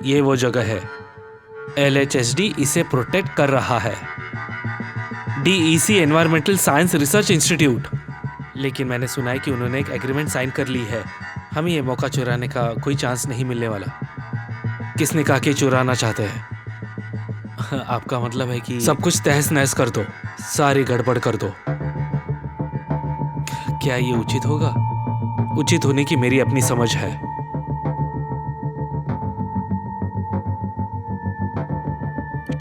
ये वो जगह है। LHSD इसे प्रोटेक्ट कर रहा है। DEC environmental science research institute. लेकिन मैंने सुना है कि उन्होंने एक एग्रीमेंट साइन कर ली है। हमें ये मौका चुराने का कोई चांस नहीं मिलने वाला। किसने कहा कि चुराना चाहते हैं? आपका मतलब है कि सब कुछ तहस नहस कर दो, सारी गड़बड़ कर दो। क्या ये उचित होगा? उचित होने की मेरी अपनी समझ है।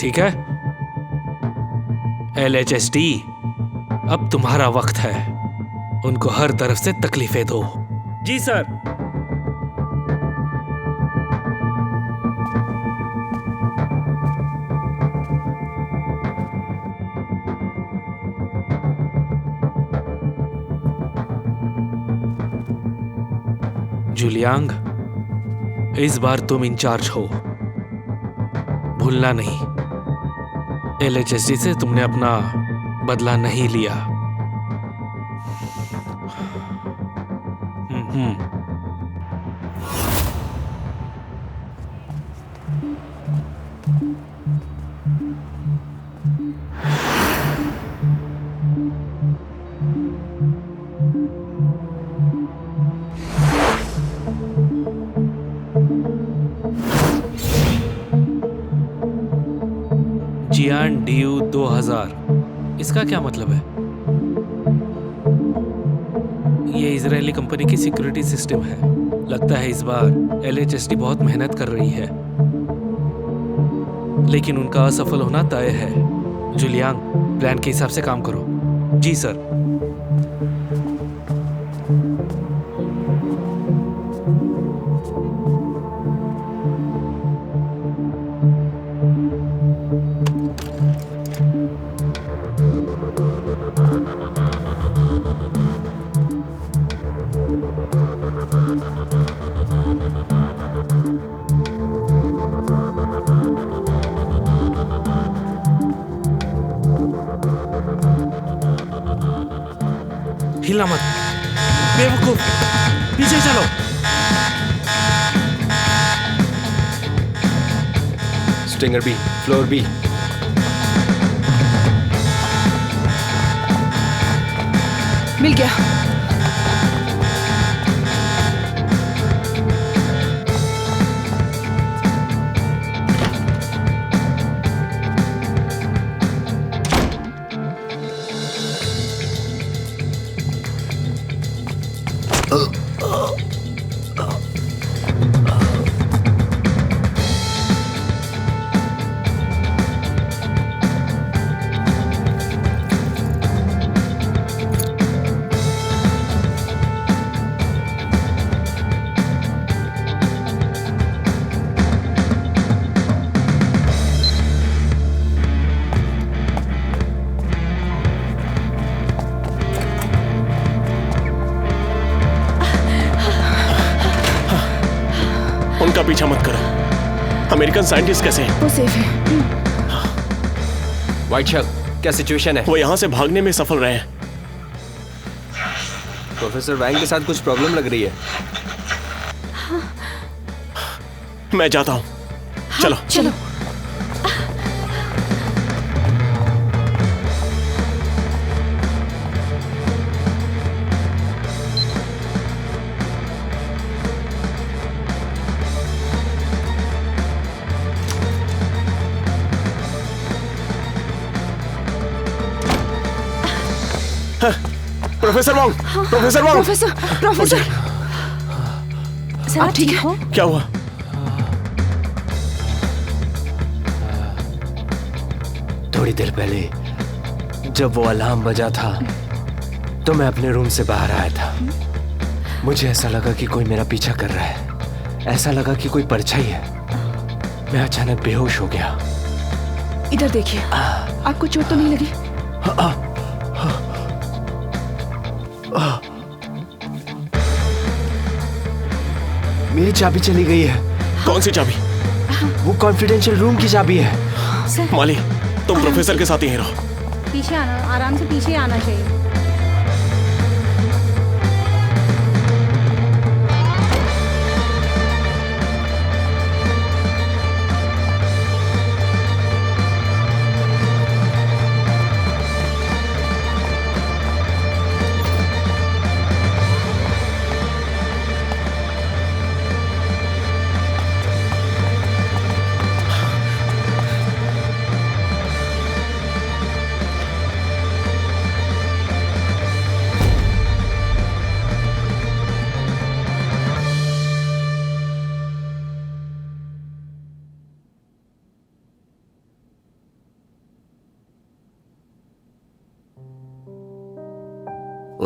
ठीक है, LHSD, अब तुम्हारा वक्त है। उनको हर तरफ से तकलीफें दो। जी सर। जुलियांग, इस बार तुम इंचार्ज हो, भूलना नहीं। LHSD से तुमने अपना बदला नहीं लिया। जियान DU 2000, इसका क्या मतलब है? ये इजरायली कंपनी की सिक्योरिटी सिस्टम है। लगता है इस बार LHSD बहुत मेहनत कर रही है, लेकिन उनका असफल होना तय है। जुलियांग, प्लान के हिसाब से काम करो। जी सर। हिलना मत, बेवकूफ, पीछे चलो। Stinger B, floor B। मिल गया। उनका पीछा मत करो। अमेरिकन साइंटिस्ट कैसे हैं? वो सेफ है। व्हाइट शक, क्या सिचुएशन है? वो यहाँ से भागने में सफल रहे हैं। प्रोफेसर वैंग के साथ कुछ प्रॉब्लम लग रही है। मैं जाता हूँ। चलो चलो। Professor Wong, professor Wong. Professor sir, आप ठीक हो? क्या हुआ? थोड़ी देर पहले जब वो अलार्म बजा था तो मैं अपने रूम से बाहर आया था। मुझे ऐसा लगा कि कोई मेरा पीछा कर रहा है। ऐसा लगा कि कोई परछाई है। मैं अचानक बेहोश हो गया। इधर देखिए, आपको चोट तो नहीं लगी? मेरी चाबी चली गई है। कौन सी चाबी? वो कॉन्फिडेंशियल रूम की चाबी है। सर, माली, तुम प्रोफेसर के साथ ही रहो। पीछे आना, आराम से पीछे आना चाहिए।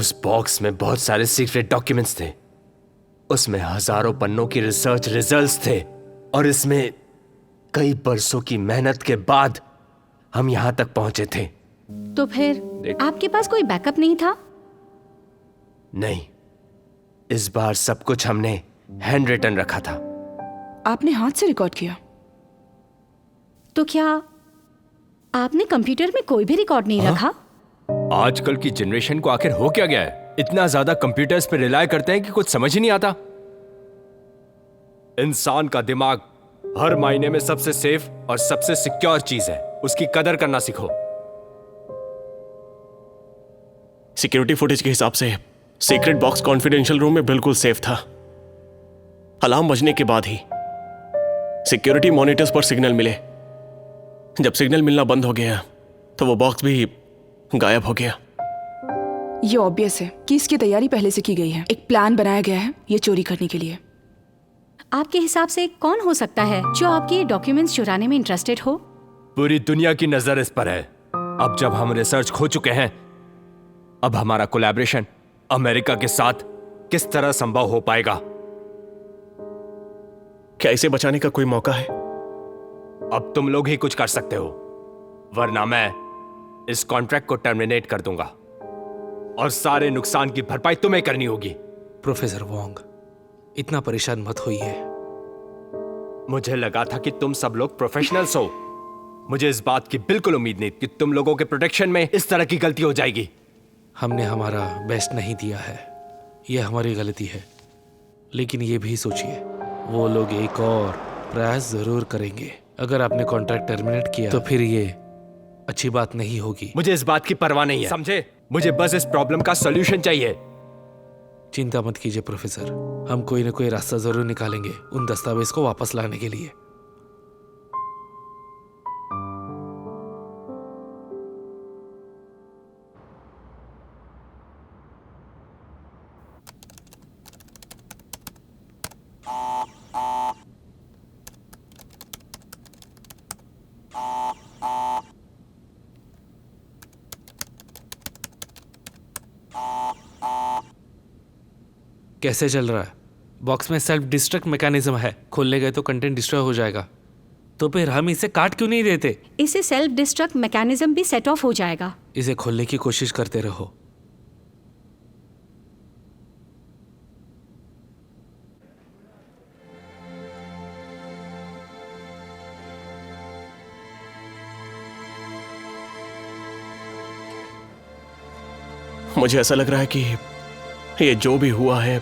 उस बॉक्स में बहुत सारे सीक्रेट डॉक्यूमेंट्स थे। उसमें हजारों पन्नों की रिसर्च रिजल्ट्स थे और इसमें कई बरसों की मेहनत के बाद हम यहां तक पहुंचे थे। तो फिर आपके पास कोई बैकअप नहीं था? नहीं, इस बार सब कुछ हमने हैंड रिटन रखा था। आपने हाथ से रिकॉर्ड किया? तो क्या आपने कंप्यूटर में कोई भी रिकॉर्ड नहीं रखा? आजकल की जनरेशन को आखिर हो क्या गया है? इतना ज्यादा कंप्यूटर्स पे रिलाय करते हैं कि कुछ समझ ही नहीं आता। इंसान का दिमाग हर मायने में सबसे सेफ और सबसे सिक्योर चीज है। उसकी कदर करना सीखो। सिक्योरिटी फुटेज के हिसाब से सीक्रेट बॉक्स कॉन्फिडेंशियल रूम में बिल्कुल सेफ था। अलार्म बजने के बाद ही सिक्योरिटी मॉनिटर्स पर सिग्नल मिले। जब सिग्नल मिलना बंद हो गया तो वो बॉक्स भी गायब हो गया। ये ऑब्वियस है कि इसकी तैयारी पहले से की गई है। एक प्लान बनाया गया है ये चोरी करने के लिए। आपके हिसाब से कौन हो सकता है जो आपके डॉक्यूमेंट्स चुराने में इंटरेस्टेड हो? पूरी दुनिया की नजर इस पर है। अब जब हम रिसर्च खो चुके हैं, अब हमारा कोलैबोरेशन अमेरिका के साथ किस तरह संभव हो पाएगा? क्या इसे बचाने का कोई मौका है? अब तुम लोग ही कुछ कर सकते हो, वरना मैं इस कॉन्ट्रैक्ट को टर्मिनेट कर दूंगा और सारे नुकसान की भरपाई तुम्हें करनी होगी। प्रोफेसर वोंग, इतना परेशान मत होइए। मुझे लगा था कि तुम सब लोग प्रोफेशनल्स हो। मुझे इस बात की बिल्कुल उम्मीद नहीं कि तुम लोगों के प्रोटेक्शन में इस तरह की गलती हो जाएगी। हमने हमारा बेस्ट नहीं दिया है, यह हमारी गलती है। लेकिन ये भी सोचिए, वो लोग एक और प्रयास जरूर करेंगे। अगर आपने कॉन्ट्रैक्ट टर्मिनेट किया तो फिर ये अच्छी बात नहीं होगी। मुझे इस बात की परवाह नहीं है, समझे? मुझे बस इस प्रॉब्लम का सॉल्यूशन चाहिए। चिंता मत कीजिए प्रोफेसर, हम कोई ना कोई रास्ता जरूर निकालेंगे उन दस्तावेज को वापस लाने के लिए। कैसे चल रहा है? बॉक्स में सेल्फ डिस्ट्रक्ट मैकेनिज्म है, खोलने गए तो कंटेंट डिस्ट्रॉय हो जाएगा। तो फिर हम इसे काट क्यों नहीं देते? इससे सेल्फ डिस्ट्रक्ट मैकेनिज्म भी सेट ऑफ हो जाएगा। इसे खोलने की कोशिश करते रहो। मुझे ऐसा लग रहा है कि ये जो भी हुआ है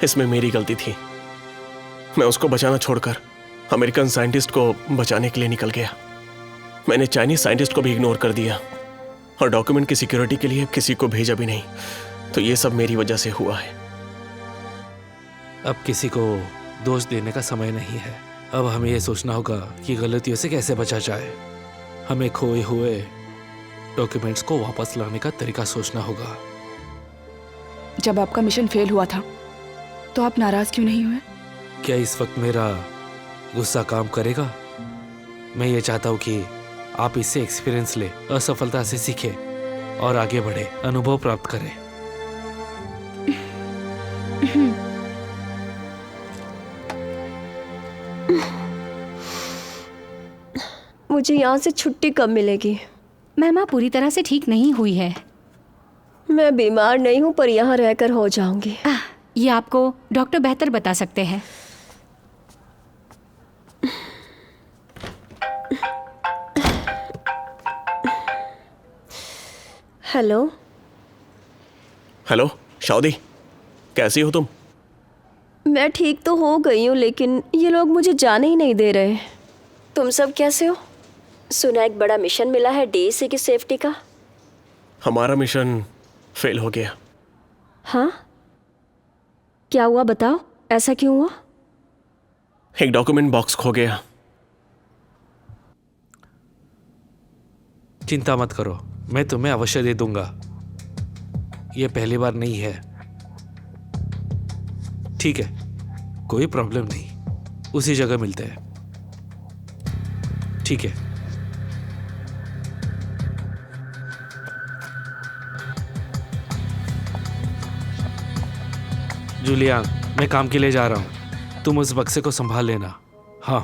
इसमें मेरी गलती थी। मैं उसको बचाना छोड़कर अमेरिकन साइंटिस्ट को बचाने के लिए निकल गया। मैंने चाइनीज साइंटिस्ट को भी इग्नोर कर दिया और डॉक्यूमेंट की सिक्योरिटी के लिए किसी को भेजा भी नहीं। तो ये सब मेरी वजह से हुआ है। अब किसी को दोष देने का समय नहीं है। अब हमें यह सोचना होगा कि गलतियों से कैसे बचा जाए। हमें खोए हुए डॉक्यूमेंट्स को वापस लाने का तरीका सोचना होगा। जब आपका मिशन फेल हुआ था तो आप नाराज क्यों नहीं हुए? क्या इस वक्त मेरा गुस्सा काम करेगा? मैं ये चाहता हूँ कि आप इससे एक्सपीरियंस ले, असफलता से सीखे और आगे बढ़े, अनुभव प्राप्त करें। मुझे यहाँ से छुट्टी कब मिलेगी? मैमा पूरी तरह से ठीक नहीं हुई है। मैं बीमार नहीं हूँ पर यहाँ रहकर हो जाऊंगी। ये आपको डॉक्टर बेहतर बता सकते हैं। हेलो हेलो शाउदी, कैसी हो तुम? मैं ठीक तो हो गई हूँ लेकिन ये लोग मुझे जाने ही नहीं दे रहे। तुम सब कैसे हो? सुना एक बड़ा मिशन मिला है डीईसी की सेफ्टी का। हमारा मिशन फेल हो गया। हाँ, क्या हुआ बताओ, ऐसा क्यों हुआ? एक डॉक्यूमेंट बॉक्स खो गया। चिंता मत करो, मैं तुम्हें अवश्य दे दूंगा। यह पहली बार नहीं है। ठीक है, कोई प्रॉब्लम नहीं, उसी जगह मिलते हैं। ठीक है। जूलियान, मैं काम के लिए जा रहा हूँ, तुम उस बक्से को संभाल लेना। हाँ।